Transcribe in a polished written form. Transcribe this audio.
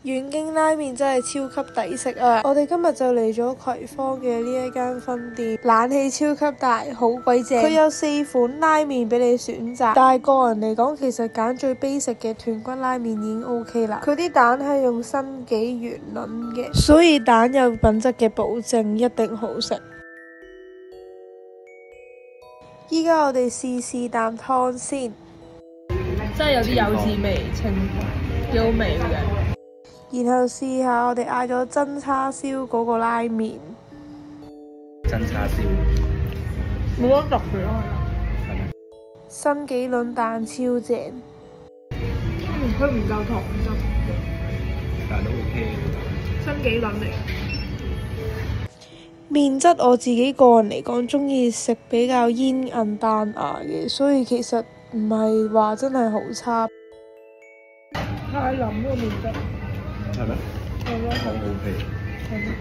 遠京拉麵真係超級抵食啊！我哋今日就嚟咗葵芳嘅呢一間分店，冷氣超級大，好鬼正。佢有4款拉麵俾你選擇，但係個人嚟講，其實揀最 basic 嘅豚骨拉麵已經 OK 啦。佢啲蛋係用新紀元卵嘅，所以蛋有品質嘅保證，一定好食。依家我哋試啖湯先，真係有啲柚子味，清幾好味嘅。然後試下我哋嗌咗真叉燒嗰個拉麵，真叉燒冇得特別咯，係咪？新紀卵蛋超正，佢唔夠糖汁，但係都 OK 嘅。新紀卵嚟。麵質我自己個人嚟講中意食比較煙韌彈牙嘅，所以其實唔係話真係好差。太腍咯麵質。係咩？係咯。好 OK。係咯。